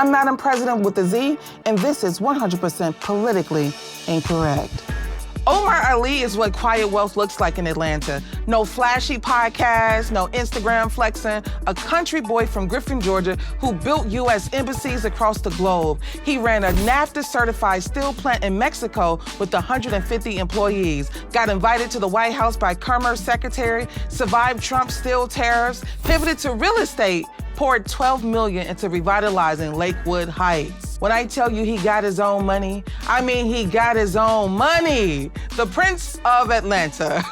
I'm Madam Prezident with a Z, and this is 100% politically incorrect. Omar Ali is what quiet wealth looks like in Atlanta. No flashy podcasts, no Instagram flexing, a country boy from Griffin, Georgia, who built U.S. embassies across the globe. He ran a NAFTA-certified steel plant in Mexico with 150 employees, got invited to the White House by Commerce Secretary, survived Trump's steel tariffs, pivoted to real estate, poured $12 million into revitalizing Lakewood Heights. When I tell you he got his own money, I mean he got his own money. The Prince of Atlanta.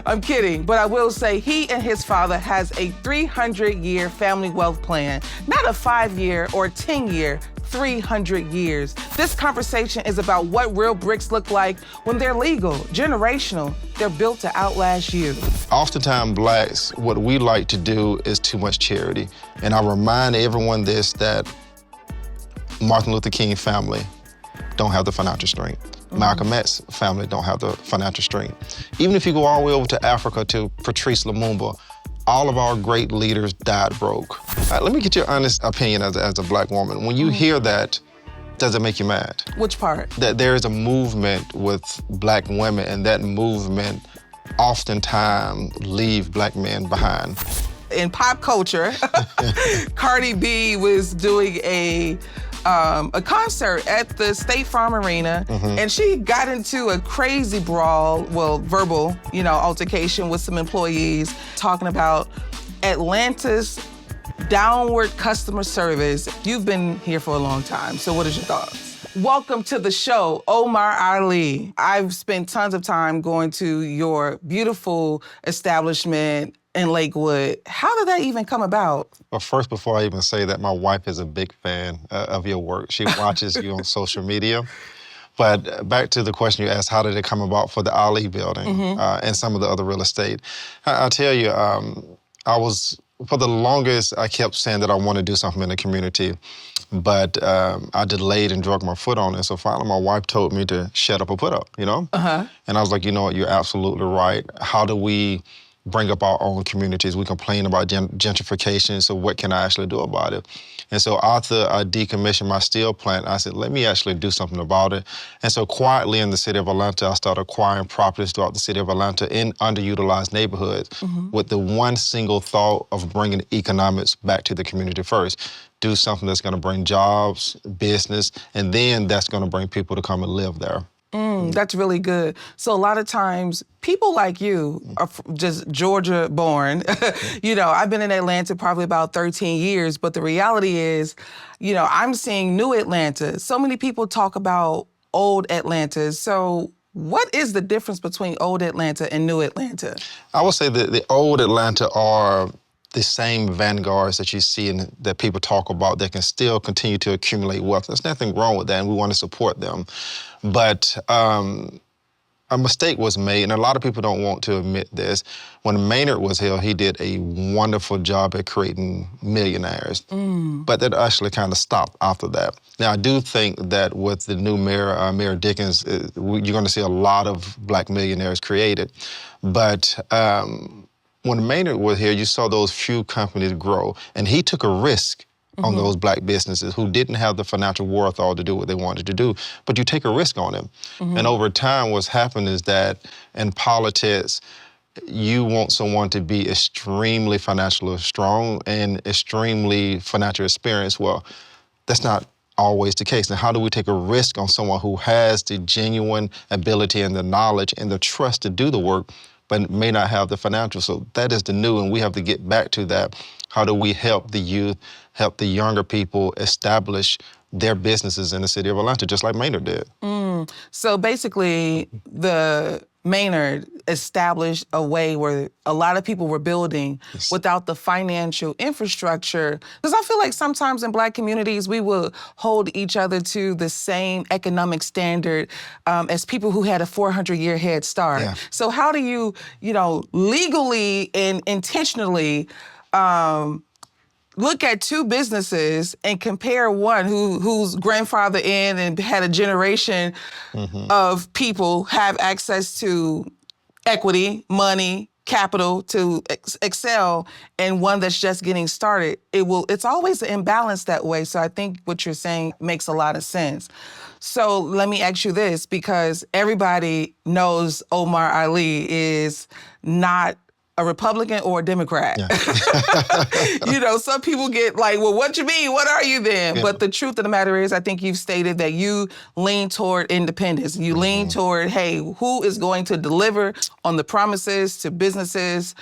I'm kidding, but I will say he and his father has a 300-year family wealth plan, not a 5-year or 10-year, 300 years. This conversation is about what real bricks look like when they're legal, generational. They're built to outlast you. Oftentimes, blacks, what we like to do is too much charity. And I remind everyone this, that Martin Luther King family don't have the financial strength. Malcolm X family don't have the financial strength. Even if you go all the way over to Africa to Patrice Lumumba, all of our great leaders died broke. Let me get your honest opinion as a black woman. When you hear that, does it make you mad? Which part? That there is a movement with black women, and that movement oftentimes leave black men behind. In pop culture, Cardi B was doing a concert at the State Farm Arena, and she got into a crazy brawl, well, verbal, altercation with some employees, talking about Atlanta's downward customer service. You've been here for a long time, so what is your thoughts? Welcome to the show, Omar Ali. I've spent tons of time going to your beautiful establishment in Lakewood. How did that even come about? Well, first, before I even say that, my wife is a big fan of your work. She watches you on social media. But back to the question you asked, how did it come about for the Ali building and some of the other real estate? I'll tell you, for the longest, I kept saying that I want to do something in the community, but I delayed and drug my foot on it. So finally, my wife told me to shut up or put up, And I was like, you know what, you're absolutely right. How do we bring up our own communities? We complain about gentrification, so what can I actually do about it? And so after I decommissioned my steel plant, I said, let me actually do something about it. And so quietly in the city of Atlanta, I started acquiring properties throughout the city of Atlanta in underutilized neighborhoods with the one single thought of bringing economics back to the community first. Do something that's gonna bring jobs, business, and then that's gonna bring people to come and live there. That's really good. So a lot of times, people like you are just Georgia born. I've been in Atlanta probably about 13 years, but the reality is, I'm seeing new Atlanta. So many people talk about old Atlanta. So what is the difference between old Atlanta and new Atlanta? I would say that the old Atlanta are the same vanguards that you see and that people talk about that can still continue to accumulate wealth. There's nothing wrong with that, and we want to support them. But a mistake was made, and a lot of people don't want to admit this. When Maynard was here, he did a wonderful job at creating millionaires, but that actually kind of stopped after that. Now, I do think that with the new mayor, Mayor Dickens, you're going to see a lot of black millionaires created. But when Maynard was here, you saw those few companies grow, and he took a risk on those black businesses who didn't have the financial wherewithal to do what they wanted to do, but you take a risk on them. And over time, what's happened is that in politics, you want someone to be extremely financially strong and extremely financially experienced. Well, that's not always the case. Now, how do we take a risk on someone who has the genuine ability and the knowledge and the trust to do the work, but may not have the financial? So that is the new, and we have to get back to that. How do we help the youth, help the younger people establish their businesses in the city of Atlanta, just like Maynard did? So basically, the Maynard established a way where a lot of people were building without the financial infrastructure. Because I feel like sometimes in black communities, we will hold each other to the same economic standard as people who had a 400-year head start. Yeah. So how do you, legally and intentionally look at two businesses and compare one whose grandfather in and had a generation of people have access to equity, money, capital to excel and one that's just getting started, it's always an imbalance that way. So I think what you're saying makes a lot of sense. So let me ask you this, because everybody knows Omar Ali is not a Republican or a Democrat. Yeah. Some people get like, well, what you mean? What are you then? Yeah. But the truth of the matter is, I think you've stated that you lean toward independence. You lean toward, hey, who is going to deliver on the promises to businesses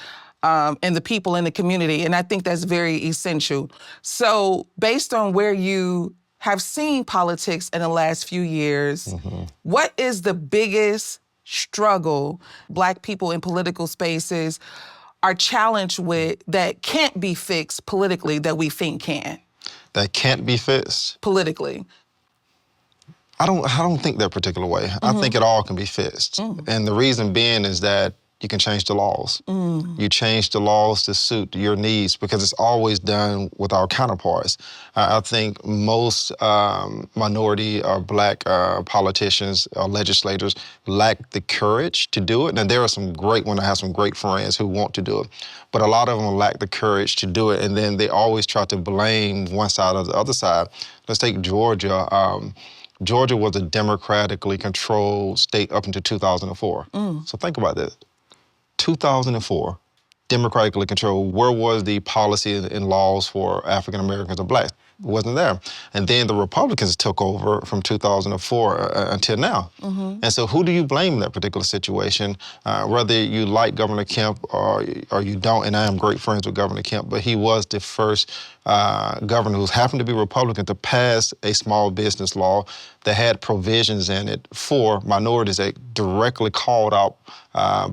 and the people in the community? And I think that's very essential. So based on where you have seen politics in the last few years, what is the biggest struggle Black people in political spaces are challenged with that can't be fixed politically that we think can? That can't be fixed? Politically. I don't think that particular way. I think it all can be fixed. And the reason being is that you can change the laws. You change the laws to suit your needs because it's always done with our counterparts. I think most minority or Black politicians or legislators lack the courage to do it. Now, there are some great ones. I have some great friends who want to do it. But a lot of them lack the courage to do it. And then they always try to blame one side or the other side. Let's take Georgia. Georgia was a democratically controlled state up until 2004. So think about this. 2004, democratically controlled. Where was the policy and laws for African Americans or Blacks? It wasn't there. And then the Republicans took over from 2004 until now. And so who do you blame in that particular situation? Whether you like Governor Kemp or you don't, and I am great friends with Governor Kemp, but he was the first governor who happened to be Republican to pass a small business law that had provisions in it for minorities that directly called out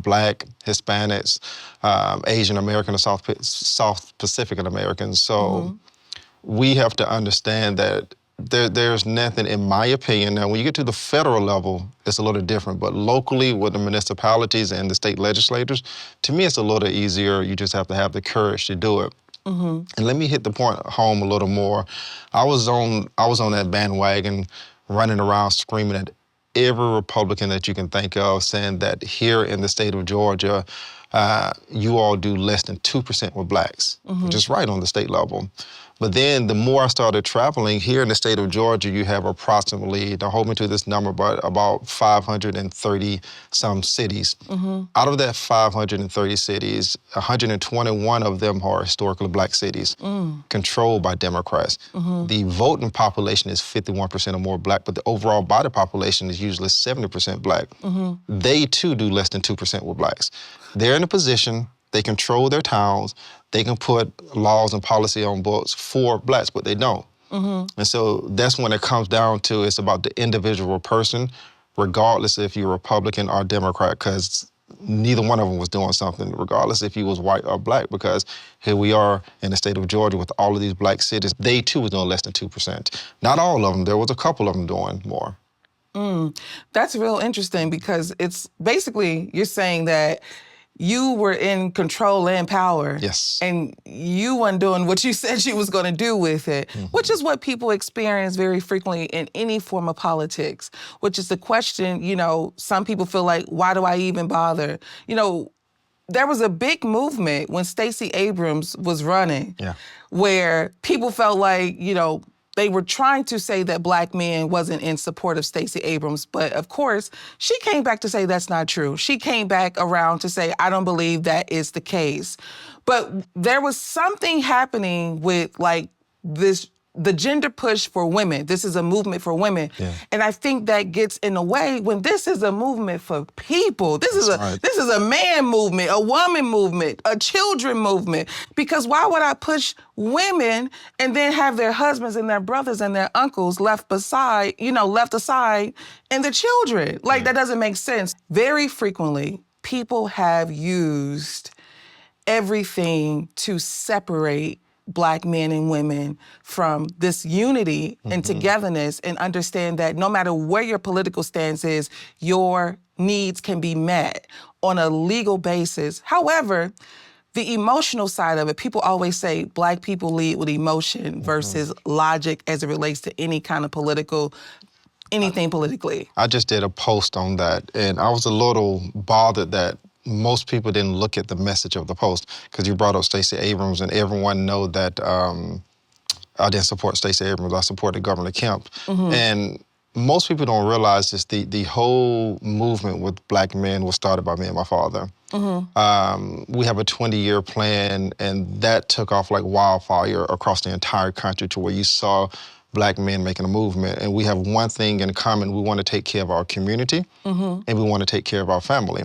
Black, Hispanics, Asian American, or South Pacific Americans. So we have to understand that there's nothing, in my opinion. Now, when you get to the federal level, it's a little different. But locally, with the municipalities and the state legislators, to me, it's a little easier. You just have to have the courage to do it. And let me hit the point home a little more. I was on that bandwagon, running around screaming at every Republican that you can think of, saying that here in the state of Georgia, you all do less than 2% with Blacks, which is right on the state level. But then the more I started traveling, here in the state of Georgia, you have approximately, don't hold me to this number, but about 530 some cities. Out of that 530 cities, 121 of them are historically Black cities, controlled by Democrats. The voting population is 51% or more Black, but the overall body population is usually 70% Black. They too do less than 2% with Blacks. They're in a position, they control their towns, they can put laws and policy on books for Blacks, but they don't. And so that's when it comes down to, it's about the individual person, regardless if you're Republican or Democrat, because neither one of them was doing something, regardless if he was white or Black, because here we are in the state of Georgia with all of these Black cities. They too was doing less than 2%. Not all of them, there was a couple of them doing more. That's real interesting, because it's basically, you're saying that you were in control and power. Yes. And you weren't doing what you said you was going to do with it, which is what people experience very frequently in any form of politics, which is the question, some people feel like, why do I even bother? There was a big movement when Stacey Abrams was running, where people felt like, they were trying to say that Black men wasn't in support of Stacey Abrams, but of course, she came back to say that's not true. She came back around to say, I don't believe that is the case. But there was something happening with the gender push for women. This is a movement for women. And I think that gets in the way when this is a movement for people. This is a man movement, a woman movement, a children movement. Because why would I push women and then have their husbands and their brothers and their uncles left aside, and the children? That doesn't make sense. Very frequently, people have used everything to separate Black men and women from this unity and togetherness, and understand that no matter where your political stance is, your needs can be met on a legal basis. However, the emotional side of it, people always say Black people lead with emotion versus logic as it relates to any kind of anything politically. I just did a post on that, and I was a little bothered that most people didn't look at the message of the post, because you brought up Stacey Abrams, and everyone know that I didn't support Stacey Abrams. I supported Governor Kemp. And most people don't realize this, the whole movement with black men was started by me and my father. We have a 20-year plan, and that took off like wildfire across the entire country, to where you saw black men making a movement. And we have one thing in common: we want to take care of our community, and we want to take care of our family.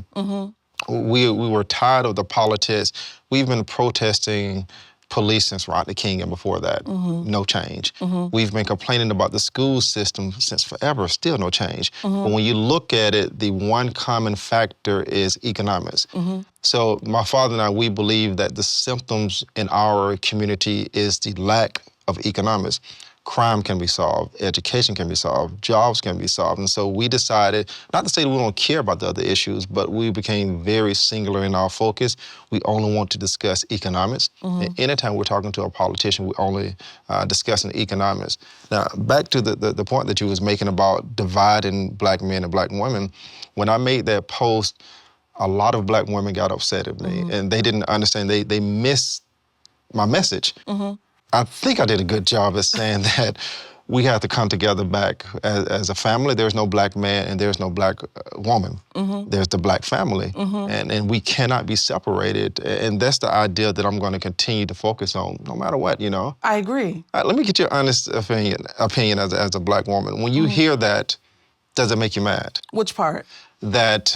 We were tired of the politics. We've been protesting police since Rodney King and before that, no change. We've been complaining about the school system since forever, still no change. But when you look at it, the one common factor is economics. So my father and I, we believe that the symptoms in our community is the lack of economics. Crime can be solved, education can be solved, jobs can be solved. And so we decided, not to say that we don't care about the other issues, but we became very singular in our focus. We only want to discuss economics. And anytime we're talking to a politician, we're only discussing economics. Now, back to the point that you was making about dividing black men and black women, when I made that post, a lot of black women got upset at me, and they didn't understand. They missed my message. I think I did a good job at saying that we have to come together back as a family. There's no black man and there's no black woman. There's the black family, and we cannot be separated. And that's the idea that I'm going to continue to focus on, no matter what, you know. I agree. Let me get your honest opinion as a black woman. When you hear that, does it make you mad? Which part? That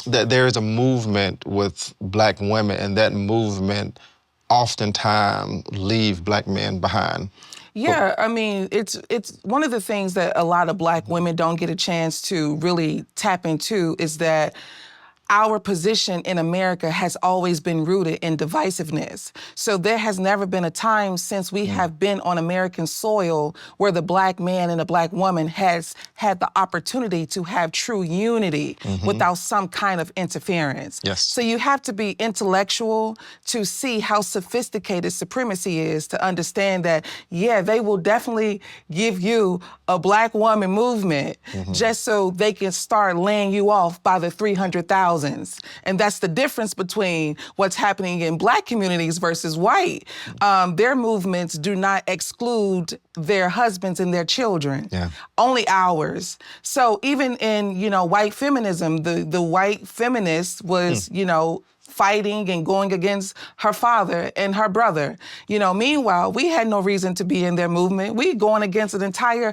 that there is a movement with black women, and that movement oftentimes leave black men behind. Yeah, I mean, it's one of the things that a lot of black women don't get a chance to really tap into, is that our position in America has always been rooted in divisiveness. So there has never been a time since we have been on American soil where the black man and the black woman has had the opportunity to have true unity without some kind of interference. Yes. So you have to be intellectual to see how sophisticated supremacy is, to understand that, yeah, they will definitely give you a black woman movement just so they can start laying you off by the 300,000. And that's the difference between what's happening in black communities versus white. Their movements do not exclude their husbands and their children, only ours. So even in, white feminism, the white feminist was, fighting and going against her father and her brother. Meanwhile, we had no reason to be in their movement. We going against an entire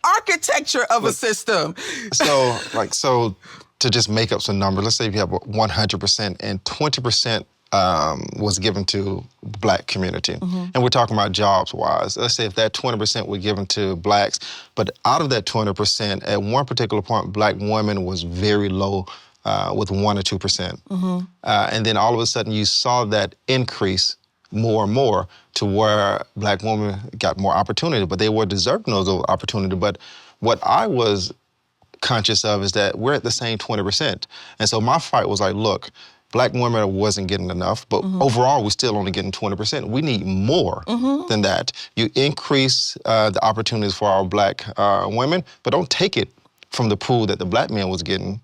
architecture of a system. So to just make up some numbers, let's say if you have 100% and 20% was given to the black community. And we're talking about jobs-wise. Let's say if that 20% were given to blacks, but out of that 20%, at one particular point, black women was very low with 1 or 2%. And then all of a sudden you saw that increase more and more to where black women got more opportunity, but they were deserving of those opportunities. But what I was conscious of is that we're at the same 20%. And so my fight was like, look, black women wasn't getting enough, but overall we're still only getting 20%. We need more than that. You increase the opportunities for our black women, but don't take it from the pool that the black man was getting.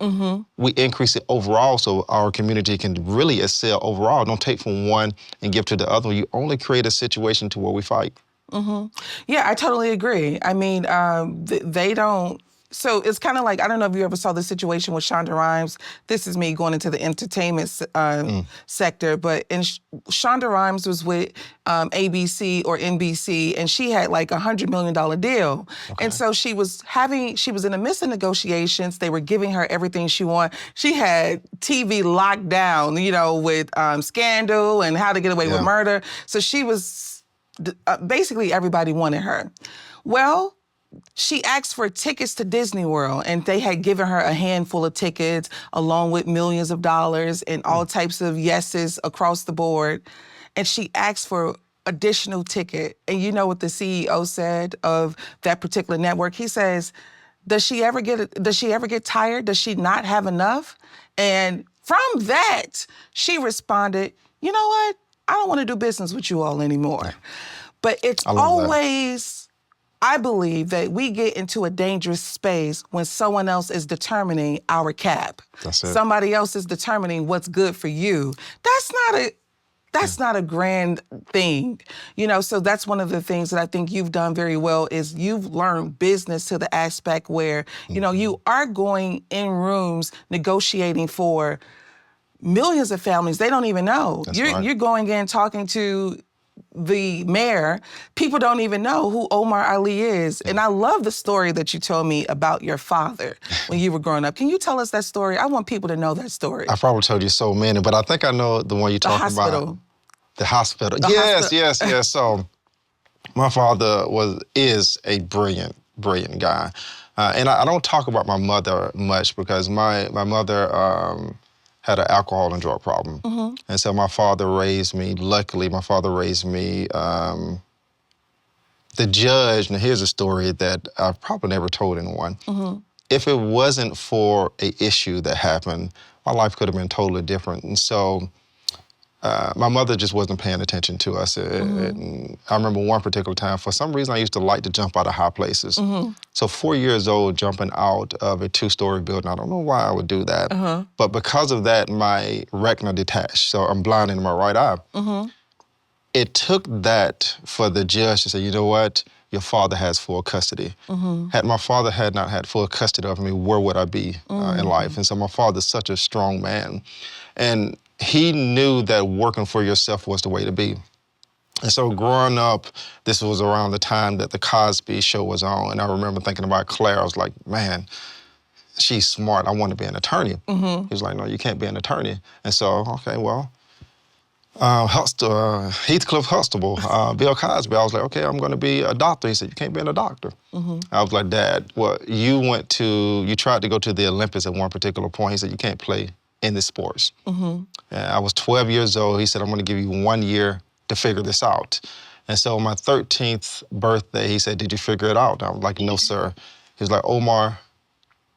We increase it overall so our community can really excel overall. Don't take from one and give to the other. You only create a situation to where we fight. Yeah, I totally agree. I mean, they don't. So it's kind of like, I don't know if you ever saw the situation with Shonda Rhimes. This is me going into the entertainment sector, but Shonda Rhimes was with ABC or NBC, and she had like $100 million deal. And so she was in the midst of negotiations. They were giving her everything she wanted. She had TV locked down, with Scandal and How to Get Away with Murder. So she was, basically everybody wanted her. Well, she asked for tickets to Disney World, and they had given her a handful of tickets along with millions of dollars and all types of yeses across the board. And she asked for additional ticket. And you know what the CEO said of that particular network? He says, does she ever get tired? Does she not have enough? And from that, she responded, you know what? I don't want to do business with you all anymore. But it's always I believe that we get into a dangerous space when someone else is determining our cap. That's it. Somebody else is determining what's good for you. That's not a grand thing, so that's one of the things that I think you've done very well is you've learned business to the aspect where, you are going in rooms negotiating for millions of families they don't even know. That's right. You're going in talking to the mayor. People don't even know who Omar Ali is. And I love the story that you told me about your father when you were growing up. Can you tell us that story? I want people to know that story. I probably told you so many, but I think I know the one you're talking about. The hospital. Yes. So my father is a brilliant guy. And I don't talk about my mother much because my mother had an alcohol and drug problem. And so my father raised me, luckily my father raised me, the judge, now here's a story that I've probably never told anyone. If it wasn't for an issue that happened, my life could have been totally different. And so my mother just wasn't paying attention to us. And I remember one particular time, for some reason, I used to like to jump out of high places. So 4 years old, jumping out of a 2-story building, I don't know why I would do that. But because of that, my retina detached. So I'm blind in my right eye. It took that for the judge to say, you know what? Your father has full custody. Had my father had not had full custody of me, where would I be in life? And so my father's such a strong man. And he knew that working for yourself was the way to be. And so growing up, this was around the time that the Cosby Show was on. And I remember thinking about Claire. I was like, man, she's smart. I want to be an attorney. He was like, no, you can't be an attorney. And so, okay, well, Heathcliff Huxtable, Bill Cosby. I was like, okay, I'm going to be a doctor. He said, you can't be a doctor. I was like, Dad, well, you tried to go to the Olympics at one particular point. He said, you can't play in the sports. I was 12 years old. He said, I'm going to give you 1 year to figure this out. And so on my 13th birthday, he said, did you figure it out? I was like, no, sir. He was like, Omar,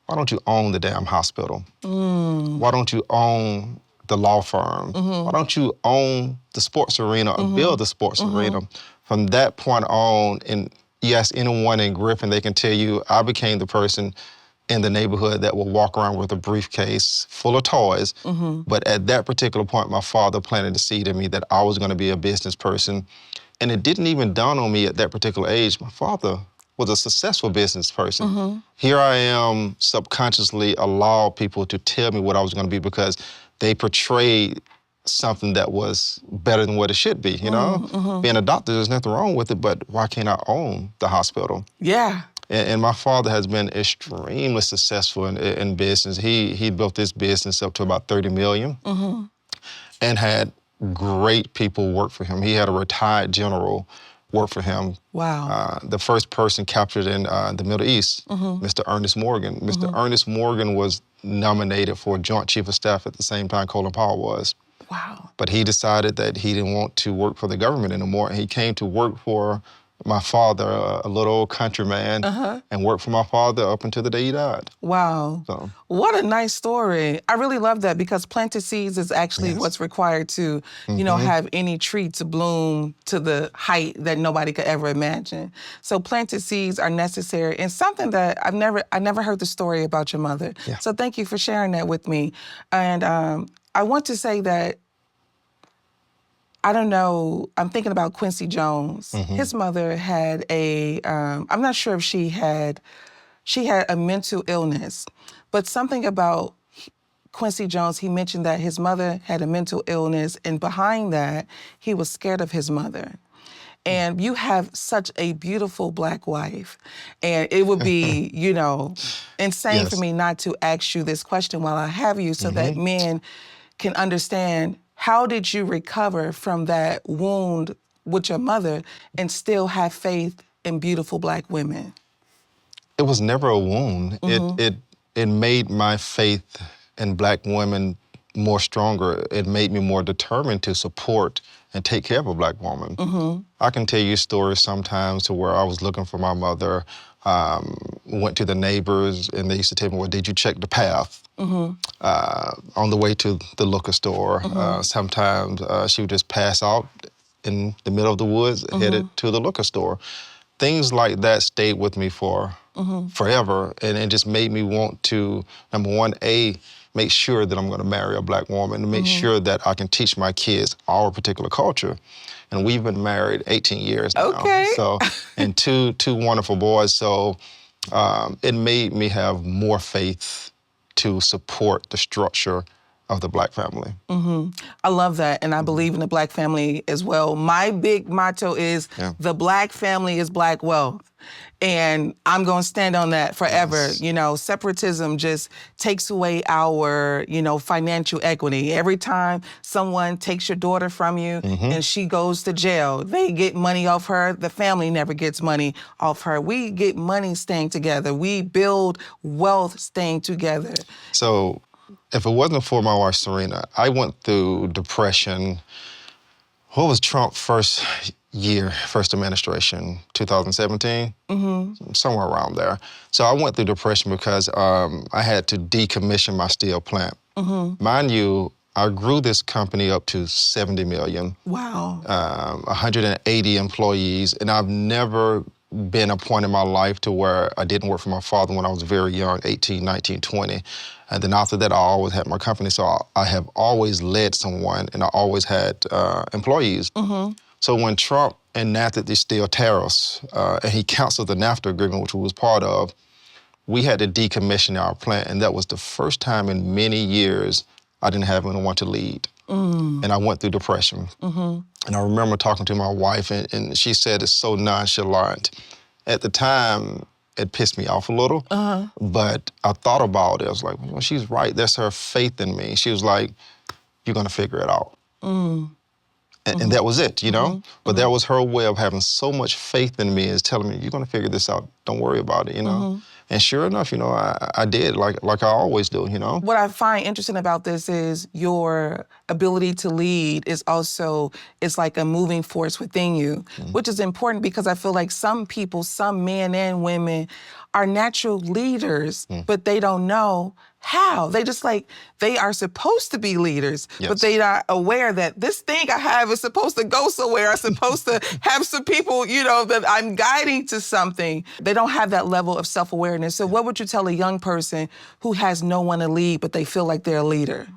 why don't you own the damn hospital? Why don't you own the law firm? Why don't you own the sports arena or build the sports arena? From that point on, and yes, anyone in Griffin, they can tell you, I became the person in the neighborhood that will walk around with a briefcase full of toys. But at that particular point, my father planted the seed in me that I was going to be a business person. And it didn't even dawn on me at that particular age. My father was a successful business person. Here I am subconsciously allow people to tell me what I was going to be because they portrayed something that was better than what it should be, Being a doctor, there's nothing wrong with it, but why can't I own the hospital? Yeah. And my father has been extremely successful in business. He built this business up to about 30 million and had great people work for him. He had a retired general work for him. Wow. The first person captured in the Middle East, Mr. Ernest Morgan. Mr. Ernest Morgan was nominated for Joint Chief of Staff at the same time Colin Powell was. Wow. But he decided that he didn't want to work for the government anymore. He came to work for my father, a little old country man, and worked for my father up until the day he died. Wow. So. What a nice story. I really love that because planted seeds is actually what's required to, have any tree to bloom to the height that nobody could ever imagine. So planted seeds are necessary and something that I never heard the story about your mother. Yeah. So thank you for sharing that with me. And I want to say that I don't know, I'm thinking about Quincy Jones. His mother had I'm not sure if she had a mental illness, but something about Quincy Jones, he mentioned that his mother had a mental illness, and behind that, he was scared of his mother. And you have such a beautiful Black wife. And it would be, insane for me not to ask you this question while I have you so that men can understand, how did you recover from that wound with your mother and still have faith in beautiful Black women? It was never a wound. It made my faith in Black women more stronger. It made me more determined to support and take care of a Black woman. I can tell you stories sometimes to where I was looking for my mother, went to the neighbors, and they used to tell me, well, did you check the path? On the way to the liquor store. Sometimes she would just pass out in the middle of the woods, headed to the liquor store. things like that stayed with me for forever, and it just made me want to, number one, make sure that I'm going to marry a Black woman, and make sure that I can teach my kids our particular culture. And we've been married 18 years now. Okay. So, and two wonderful boys. So it made me have more faith to support the structure of the Black family. I love that, and I believe in the Black family as well. My big motto is the Black family is Black wealth. And I'm going to stand on that forever. Yes. You know, separatism just takes away our, financial equity. Every time someone takes your daughter from you and she goes to jail, they get money off her. The family never gets money off her. We get money staying together. We build wealth staying together. So if it wasn't for my wife, Serena, I went through depression. What was Trump's first administration, 2017? Somewhere around there. So I went through depression because I had to decommission my steel plant. Mind you, I grew this company up to 70 million. Wow. 180 employees, and I've never been a point in my life to where I didn't work for my father when I was very young, 18, 19, 20. And then after that, I always had my company. So I have always led someone, and I always had employees. So when Trump enacted these steel tariffs, and he canceled the NAFTA agreement, which we was part of, we had to decommission our plant. And that was the first time in many years I didn't have anyone to lead. And I went through depression. And I remember talking to my wife, and she said it's so nonchalant. At the time, it pissed me off a little, but I thought about it. I was like, well, she's right. That's her faith in me. She was like, you're going to figure it out. And that was it, But that was her way of having so much faith in me, is telling me, you're going to figure this out. Don't worry about it, And sure enough, I did, like I always do, What I find interesting about this is your ability to lead is also, it's like a moving force within you, which is important because I feel like some people, some men and women, are natural leaders, but they don't know how. They just they are supposed to be leaders, but they're not aware that this thing I have is supposed to go somewhere. I'm supposed to have some people, that I'm guiding to something. They don't have that level of self-awareness. So what would you tell a young person who has no one to lead, but they feel like they're a leader?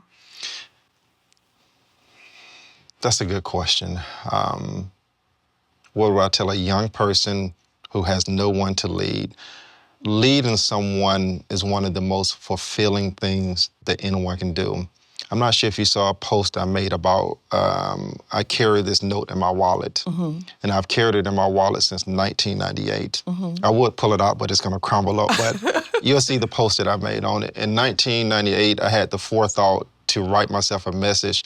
That's a good question. What would I tell a young person who has no one to lead? Leading someone is one of the most fulfilling things that anyone can do. I'm not sure if you saw a post I made about, I carry this note in my wallet, and I've carried it in my wallet since 1998. I would pull it out, but it's going to crumble up, but you'll see the post that I made on it. In 1998, I had the forethought to write myself a message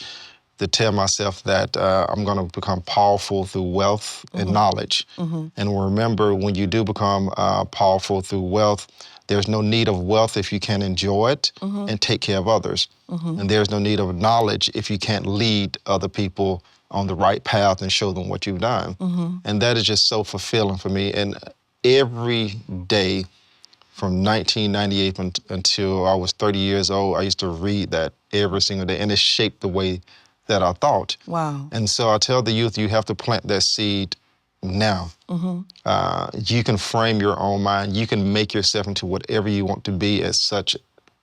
to tell myself that I'm going to become powerful through wealth and knowledge. And remember, when you do become powerful through wealth, there's no need of wealth if you can't enjoy it and take care of others. And there's no need of knowledge if you can't lead other people on the right path and show them what you've done. And that is just so fulfilling for me. And every day from 1998 until I was 30 years old, I used to read that every single day, and it shaped the way that I thought. Wow. And so I tell the youth, you have to plant that seed now. You can frame your own mind. You can make yourself into whatever you want to be at such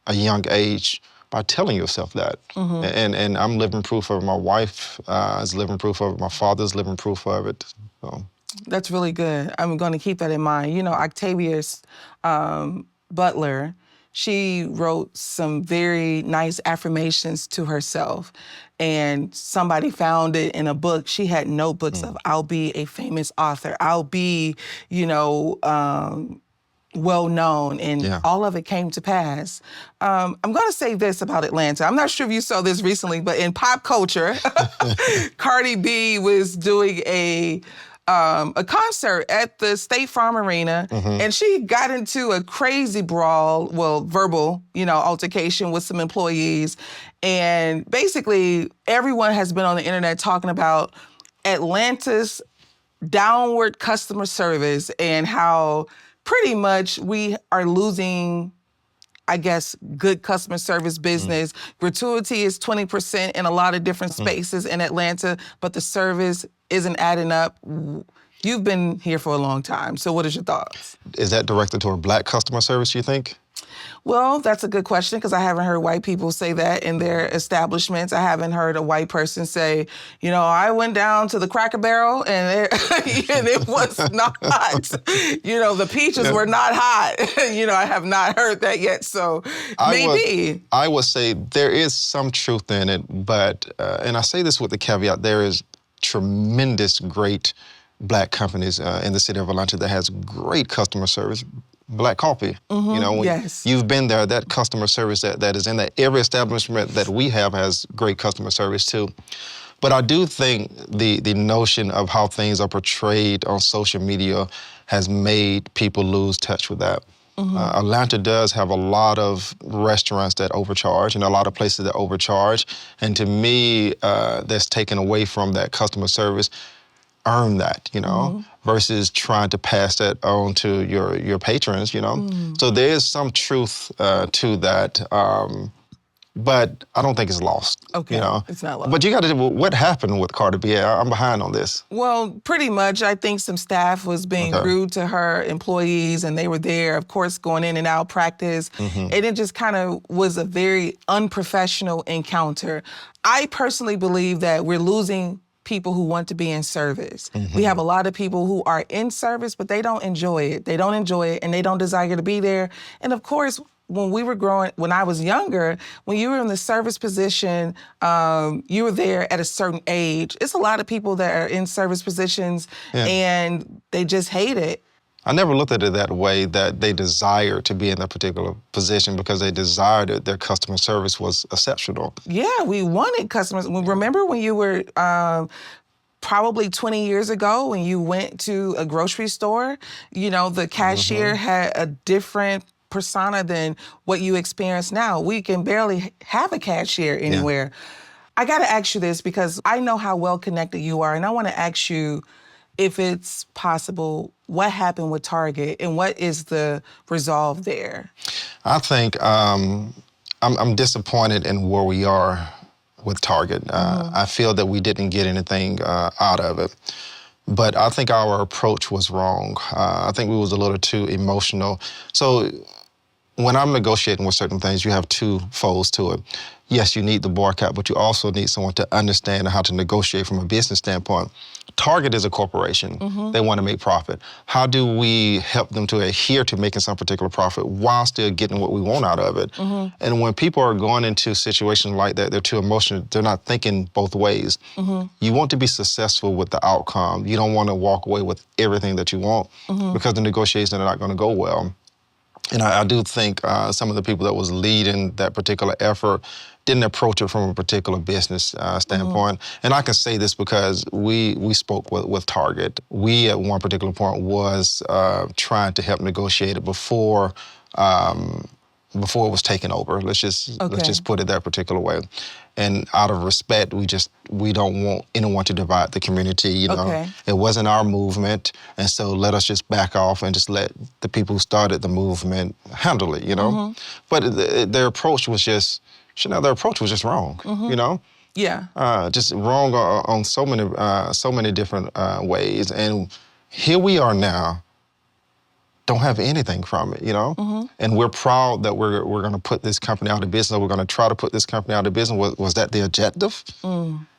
a young age by telling yourself that. And I'm living proof of it. My wife is living proof of it. My father's living proof of it. So. That's really good. I'm going to keep that in mind. Octavia's Butler, she wrote some very nice affirmations to herself, and somebody found it in a book. She had notebooks of, I'll be a famous author. I'll be, well-known, and all of it came to pass. I'm going to say this about Atlanta. I'm not sure if you saw this recently, but in pop culture, Cardi B was doing a concert at the State Farm Arena, and she got into a crazy brawl, verbal, altercation with some employees. And basically, everyone has been on the internet talking about Atlanta's downward customer service and how pretty much we are losing, I guess, good customer service business. Gratuity is 20% in a lot of different spaces in Atlanta, but the service isn't adding up. You've been here for a long time, so what is your thoughts? Is that directed toward Black customer service, you think? Well, that's a good question because I haven't heard white people say that in their establishments. I haven't heard a white person say, I went down to the Cracker Barrel and it was not hot. The peaches were not hot. I have not heard that yet, so maybe. I would say there is some truth in it, but, and I say this with the caveat, there is tremendous great Black companies in the city of Atlanta that has great customer service. Black coffee, yes. You've been there, that customer service that is in there. Every establishment that we have has great customer service too. But I do think the notion of how things are portrayed on social media has made people lose touch with that. Atlanta does have a lot of restaurants that overcharge and a lot of places that overcharge. And to me, that's taken away from that customer service. Earn that, versus trying to pass that on to your patrons, So there is some truth to that, but I don't think it's lost. Okay, it's not lost. But you got to, what happened with Cardi B? I'm behind on this. Well, pretty much, I think some staff was being rude to her employees, and they were there, of course, going in and out practice, and it just kind of was a very unprofessional encounter. I personally believe that we're losing people who want to be in service. We have a lot of people who are in service, but they don't enjoy it. They don't enjoy it, and they don't desire to be there. And of course, when I was younger, when you were in the service position, you were there at a certain age. It's a lot of people that are in service positions, and they just hate it. I never looked at it that way, that they desire to be in that particular position because they desired it. Their customer service was exceptional. Yeah, we wanted customers. Remember when you were probably 20 years ago when you went to a grocery store, the cashier had a different persona than what you experience now. We can barely have a cashier anywhere. I got to ask you this because I know how well connected you are, and I want to ask you, if it's possible, what happened with Target and what is the resolve there? I think I'm disappointed in where we are with Target. I feel that we didn't get anything out of it. But I think our approach was wrong. I think we was a little too emotional. So when I'm negotiating with certain things, you have two folds to it. Yes, you need the boycott, but you also need someone to understand how to negotiate from a business standpoint. Target is a corporation. They want to make profit. How do we help them to adhere to making some particular profit while still getting what we want out of it? And when people are going into situations like that, they're too emotional, they're not thinking both ways. You want to be successful with the outcome. You don't want to walk away with everything that you want because the negotiations are not going to go well. And I do think some of the people that was leading that particular effort didn't approach it from a particular business standpoint. And I can say this because we spoke with Target. We, at one particular point, was trying to help negotiate it before it was taken over. Let's just put it that particular way. And out of respect, we don't want anyone to divide the community. It wasn't our movement, and so let us just back off and just let the people who started the movement handle it. But their approach was just, their approach was just wrong. Yeah. Just wrong on so many different ways. And here we are now. Don't have anything from it, And we're proud that we're going to put this company out of business. Or we're going to try to put this company out of business. Was that the objective?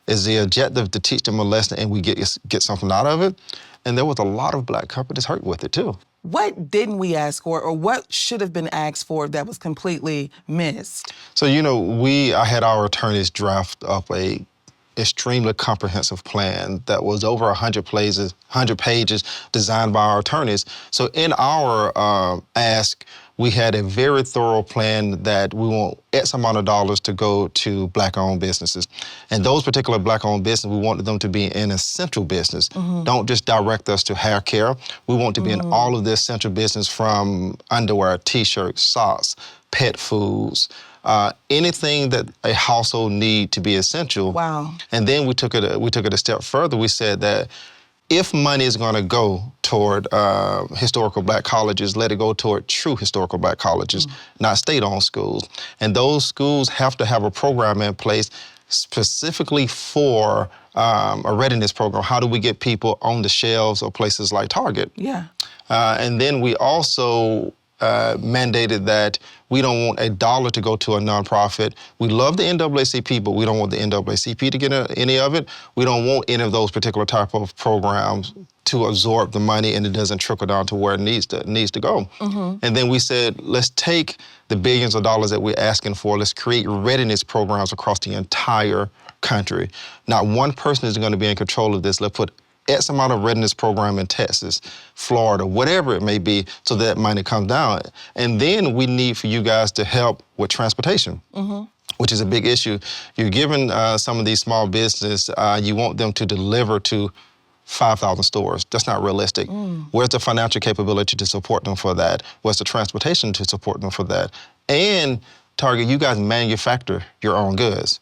Is the objective to teach them a lesson and we get something out of it? And there was a lot of Black companies hurt with it too. What didn't we ask for, or what should have been asked for that was completely missed? So I had our attorneys draft up a extremely comprehensive plan that was over 100 pages designed by our attorneys. So in our ask, we had a very thorough plan that we want X amount of dollars to go to Black-owned businesses. And those particular Black-owned businesses, we wanted them to be an essential business. Don't just direct us to hair care. We want to be in all of the essential business, from underwear, T-shirts, socks, pet foods, anything that a household need to be essential. Wow. And then we took it a step further. We said that if money is going to go toward historical Black colleges, let it go toward true historical Black colleges, not state-owned schools. And those schools have to have a program in place specifically for a readiness program. How do we get people on the shelves of places like Target? Yeah. And then we also mandated that we don't want $1 to go to a nonprofit. We love the NAACP, but we don't want the NAACP to get any of it. We don't want any of those particular type of programs to absorb the money and it doesn't trickle down to where it needs to go. And then we said, let's take the billions of dollars that we're asking for, let's create readiness programs across the entire country. Not one person is going to be in control of this. Let's put X amount of readiness program in Texas, Florida, whatever it may be, so that money comes down. And then we need for you guys to help with transportation, which is a big issue. You're giving some of these small business, you want them to deliver to 5,000 stores. That's not realistic. Where's the financial capability to support them for that? Where's the transportation to support them for that? And Target, you guys manufacture your own goods.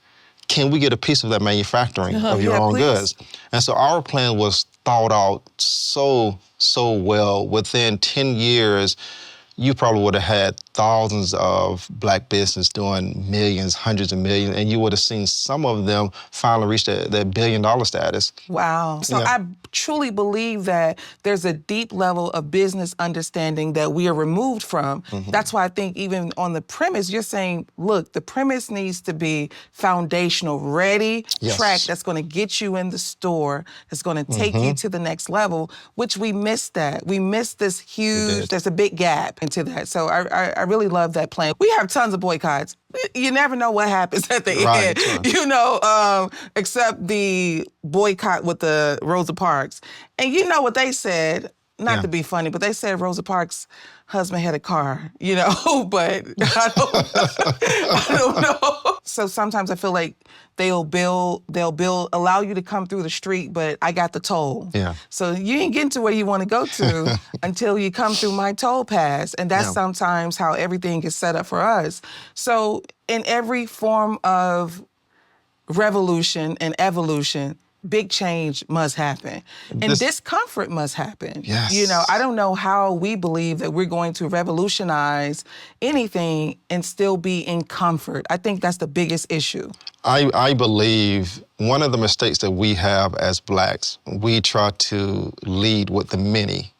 Can we get a piece of that manufacturing of your own goods? And so our plan was thought out so well. Within 10 years, you probably would have had thousands of Black business doing millions, hundreds of millions, and you would have seen some of them finally reach that $1 billion status. Wow. So I truly believe that there's a deep level of business understanding that we are removed from. That's why I think even on the premise, you're saying, look, the premise needs to be foundational, ready, track that's going to get you in the store, that's going to take you to the next level, which we missed that. We missed this huge, there's a big gap into that. So I really love that plan. We have tons of boycotts. You never know what happens at the end, you know, except the boycott with the Rosa Parks. And you know what they said, not to be funny, but they said Rosa Parks' husband had a car, you know, but I don't know. So sometimes I feel like they'll allow you to come through the street, but I got the toll. Yeah. So you ain't getting to where you want to go to until you come through my toll pass. And that's sometimes how everything is set up for us. So in every form of revolution and evolution, big change must happen. And discomfort must happen. Yes. You know, I don't know how we believe that we're going to revolutionize anything and still be in comfort. I think that's the biggest issue. I believe one of the mistakes that we have as Blacks, we try to lead with the many.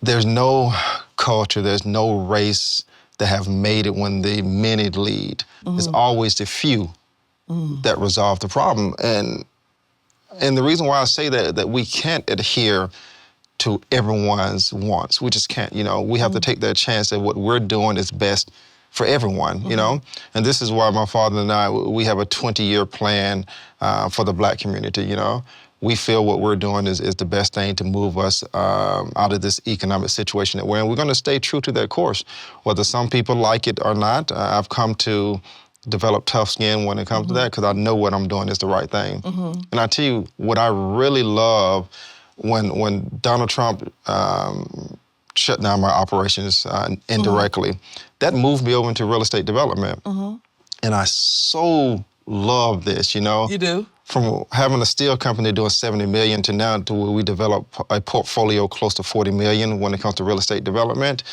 There's no culture, there's no race that have made it when the many lead. It's always the few that resolve the problem. And the reason why I say that we can't adhere to everyone's wants. We just can't, you know. We have to take that chance that what we're doing is best for everyone, you know. And this is why my father and I, we have a 20-year plan for the Black community, you know. We feel what we're doing is the best thing to move us out of this economic situation that we're in. We're going to stay true to that course, whether some people like it or not. I've come to develop tough skin when it comes to that because I know what I'm doing is the right thing. And I tell you, what I really love when Donald Trump shut down my operations indirectly, that moved me over into real estate development. And I so love this, you know. You do? From having a steel company doing $70 million to now to where we develop a portfolio close to $40 million when it comes to real estate development.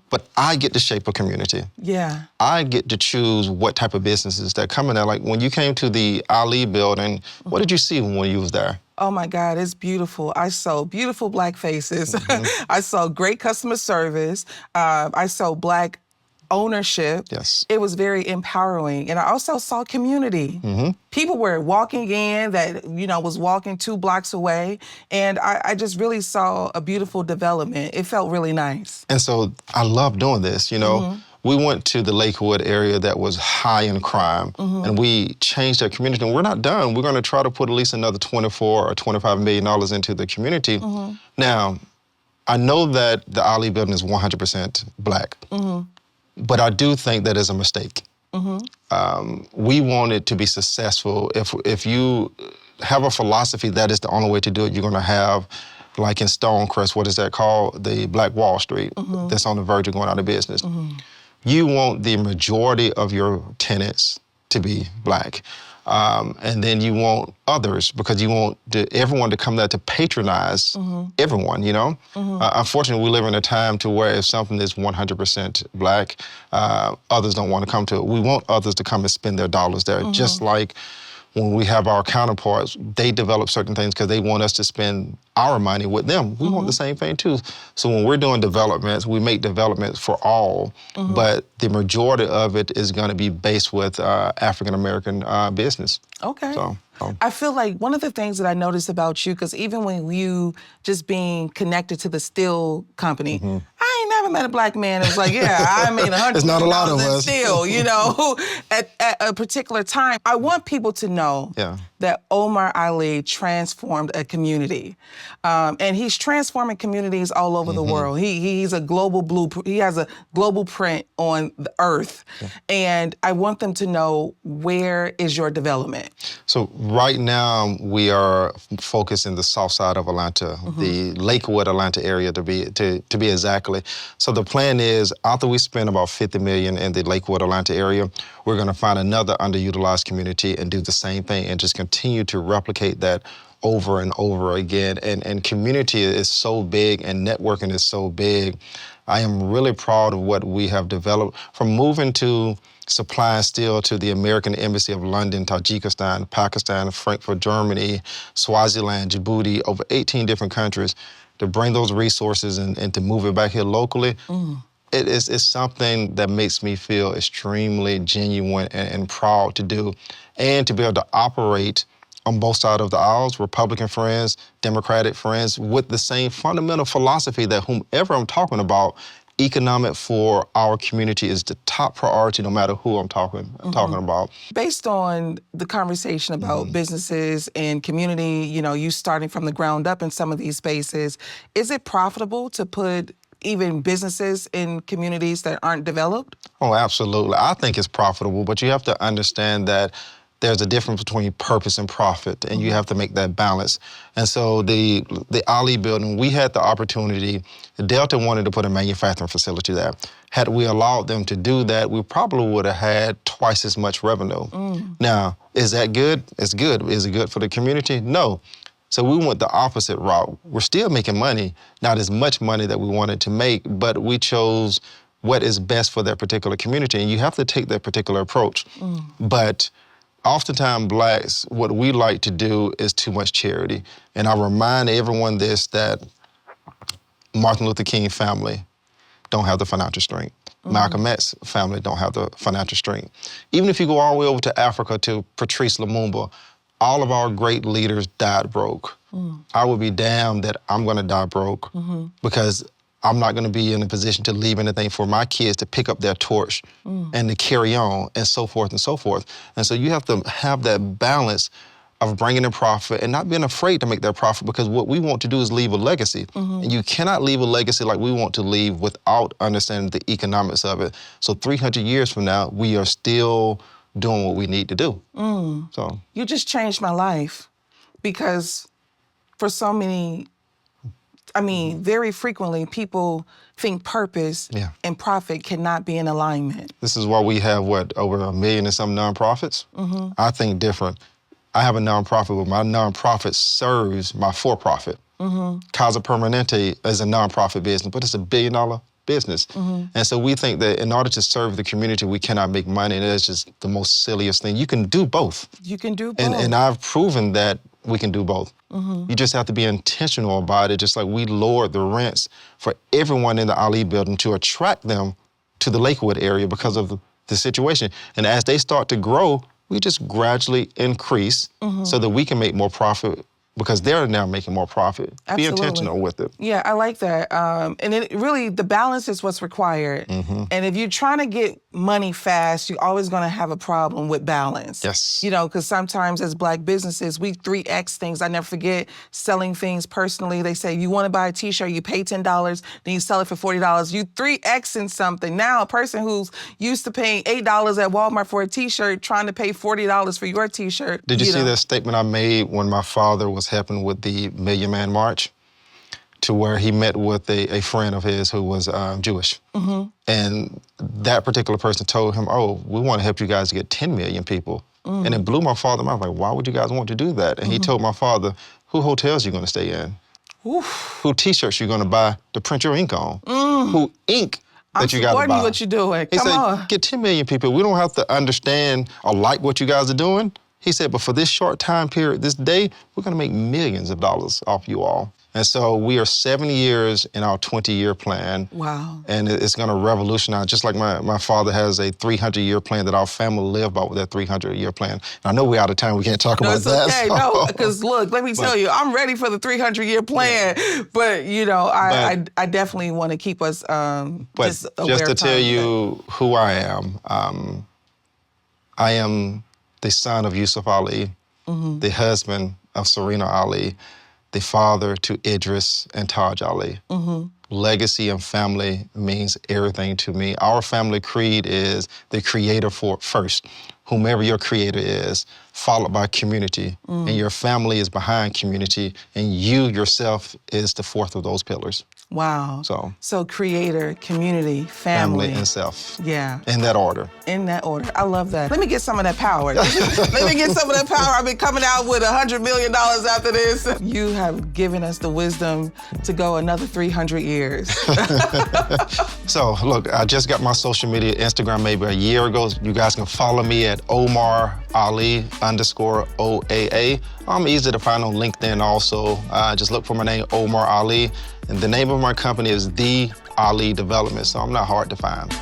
But I get to shape a community. Yeah. I get to choose what type of businesses that come in there. Like when you came to the Ali building, what did you see when you was there? Oh my God, it's beautiful. I saw beautiful Black faces. I saw great customer service. I saw Black ownership. Yes. It was very empowering. And I also saw community. People were walking in that, you know, was walking 2 blocks away. And I just really saw a beautiful development. It felt really nice. And so I love doing this, you know. We went to the Lakewood area that was high in crime, and we changed our community. And we're not done. We're going to try to put at least another $24 or $25 million into the community. Now, I know that the Ali building is 100% Black. But I do think that is a mistake. We want it to be successful. If you have a philosophy that is the only way to do it, you're going to have, like in Stonecrest, what is that called? The Black Wall Street that's on the verge of going out of business. You want the majority of your tenants to be Black. And then you want others because you want everyone to come there to patronize everyone, you know? Unfortunately, we live in a time to where if something is 100% Black, others don't want to come to it. We want others to come and spend their dollars there, just like when we have our counterparts, they develop certain things because they want us to spend our money with them. We want the same thing too. So when we're doing developments, we make developments for all, but the majority of it is going to be based with African-American business. Okay. So, I feel like one of the things that I noticed about you, because even when you just being connected to the steel company, I ain't never met a black man that was like, yeah, I made $100 There's not a lot of million in us. steel, you know, at a particular time. I want people to know that Omar Ali transformed a community. And he's transforming communities all over the world. He's a global blueprint. He has a global print on the earth. And I want them to know, where is your development? So right now we are focused in the south side of Atlanta, the Lakewood, Atlanta area to be exactly. So the plan is, after we spend about $50 million in the Lakewood, Atlanta area, we're going to find another underutilized community and do the same thing and just continue to replicate that over and over again. And community is so big and networking is so big. I am really proud of what we have developed, from moving to supplying steel to the American Embassy of London, Tajikistan, Pakistan, Frankfurt, Germany, Swaziland, Djibouti, over 18 different countries, to bring those resources and to move it back here locally. It's something that makes me feel extremely genuine and proud to do, and to be able to operate on both sides of the aisles, Republican friends, Democratic friends, with the same fundamental philosophy that whomever I'm talking about, economic for our community is the top priority, no matter who I'm talking about. Based on the conversation about businesses and community, you know, you starting from the ground up in some of these spaces, is it profitable to put even businesses in communities that aren't developed? Oh, absolutely. I think it's profitable, but you have to understand that there's a difference between purpose and profit, and you have to make that balance. And so the Ali building, we had the opportunity, Delta wanted to put a manufacturing facility there. Had we allowed them to do that, we probably would have had twice as much revenue. Now, is that good? It's good. Is it good for the community? No. So we went the opposite route. We're still making money, not as much money that we wanted to make, but we chose what is best for that particular community, and you have to take that particular approach. But oftentimes, blacks, what we like to do is too much charity. And I remind everyone this, that Martin Luther King family don't have the financial strength. Malcolm X family don't have the financial strength. Even if you go all the way over to Africa to Patrice Lumumba, all of our great leaders died broke. I would be damned that I'm gonna die broke, because I'm not gonna be in a position to leave anything for my kids to pick up their torch and to carry on, and so forth and so forth. And so you have to have that balance of bringing in profit and not being afraid to make that profit, because what we want to do is leave a legacy. And you cannot leave a legacy like we want to leave without understanding the economics of it. So 300 years from now, we are still doing what we need to do. So You just changed my life, because for so many, I mean, very frequently people think purpose and profit cannot be in alignment. this is why we have, over 1 million and some nonprofits? I think different. I have a nonprofit, but my nonprofit serves my for-profit. Casa Permanente is a nonprofit business, but it's $1 billion business. And so we think that in order to serve the community, we cannot make money, and that's just the most silliest thing. You can do both. You can do both. And I've proven that we can do both. You just have to be intentional about it, just like we lowered the rents for everyone in the Ali building to attract them to the Lakewood area because of the situation. And as they start to grow, we just gradually increase so that we can make more profit, because they're now making more profit. Absolutely. Be intentional with it. Yeah, I like that. And it really, the balance is what's required. And if you're trying to get money fast, you're always going to have a problem with balance. Yes. You know, because sometimes as black businesses, we 3X things. I never forget selling things personally. They say, you want to buy a t-shirt, you pay $10, then you sell it for $40. You 3Xing something. Now a person who's used to paying $8 at Walmart for a t-shirt, trying to pay $40 for your t-shirt. Did you see that statement I made when my father was helping with the Million Man March, to where he met with a friend of his who was Jewish? And that particular person told him, oh, we want to help you guys to get 10 million people. And it blew my father mind. Like, why would you guys want to do that? And he told my father, who hotels you going to stay in? Who t-shirts you going to buy to print your ink on? Who ink that you got to buy? I'm supporting what you're doing. He Come said, on. get 10 million people. We don't have to understand or like what you guys are doing. He said, but for this short time period, this day, we're gonna make millions of dollars off you all. And so we are 7 years in our 20-year plan. Wow. And it's gonna revolutionize, just like my father has a 300-year plan that our family live by with that 300-year plan. And I know we're out of time, we can't talk about that. Okay, so. no, because look, let me tell you, I'm ready for the 300-year plan, but you know, I definitely want to keep us just aware just to of tell time, you who I am the son of Yusuf Ali, the husband of Serena Ali, the father to Idris and Taj Ali. Legacy and family means everything to me. Our family creed is the creator first, whomever your creator is, followed by community. And your family is behind community, and you yourself is the fourth of those pillars. Wow. So creator, community, family. And self. Yeah. In that order. In that order. I love that. Let me get some of that power. Let me get some of that power. I've been coming out with $100 million after this. You have given us the wisdom to go another 300 years. So look, I just got my social media, Instagram maybe a year ago. You guys can follow me at Omar Ali _OAA. I'm easy to find on LinkedIn also. Just look for my name, Omar Ali. And the name of my company is The Ali Development, so I'm not hard to find.